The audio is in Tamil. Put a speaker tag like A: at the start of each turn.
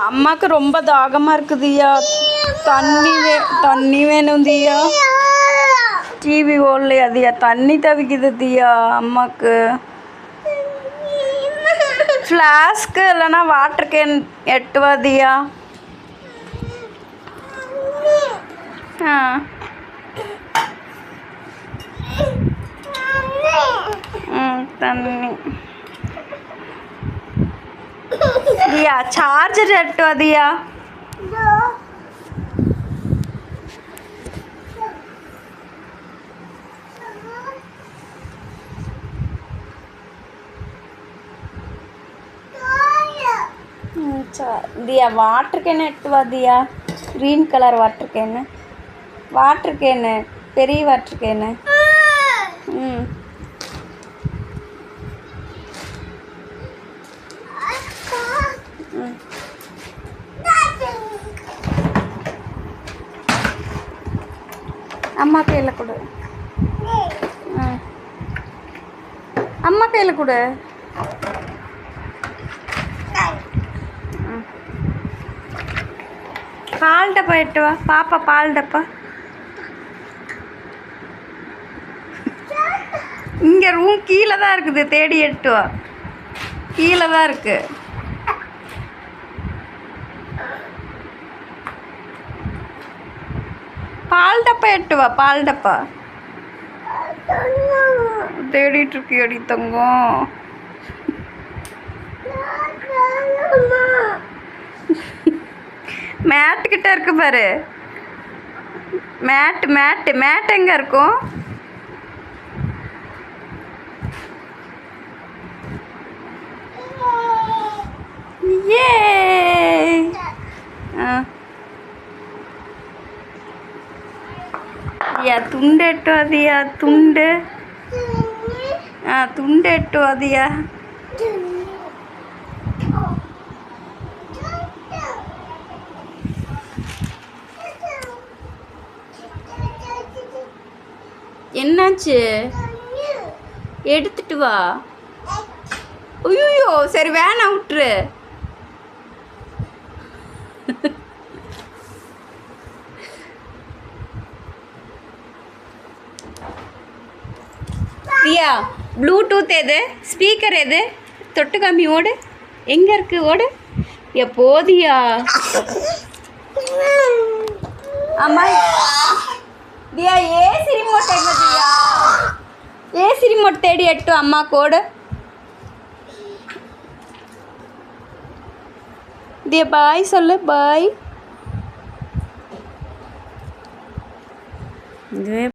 A: அம்மாவுக்கு ரொம்ப தாகமாக இருக்குதுயா. தண்ணி வேணும் தியா. டிவி ஓடலையா தியா? தண்ணி தவிக்குது தியா அம்மாவுக்கு. ஃப்ளாஸ்க்கு இல்லைன்னா வாட்டர் கேன் எட்டுவா தியா? ஆ தண்ணி தியா. சார்ஜர் எட்டுவா தியா? தியா வாட்டர் கேன் எட்டுவா தியா? க்ரீன் கலர் வாட்டர் கேனு பெரிய வாட்டர் கேனு. ம் அம்மா கையில் கொடு. அம்மா கையில் கொடு. பால் டப்பா எட்டு வா பாப்பா. பால் டப்பா இங்கே ரூம் கீழே தான் இருக்குது. தேடி எட்டு வா. கீழே தான் இருக்கு. பால் டப்பா எட்டு வா. பால் டப்பா தேடிட்டு இருக்கியடி தங்கம். மேட்டுக்கிட்ட இருக்கு பாரு. மேட் எங்கே இருக்கும்? ஏ துண்டு எட்டு அதியா? துண்டு துண்டு எட்டு அதியா? என்னாச்சு? எடுத்துட்டு வா. ஐயோ சரி வேணா விட்டுரு. தியா ப்ளூடூத் எது? ஸ்பீக்கர் எது? தொட்டு காமி. ஓடு. எங்கே இருக்கு? ஓடு. எப்போதியா? அம்மா தியா ஏசி ரிமோட் எங்க தியா? ஏசி ரிமோட் தேடி எட்டு அம்மா கோடு. தியா பாய் சொல்லு. பாய். இதுவே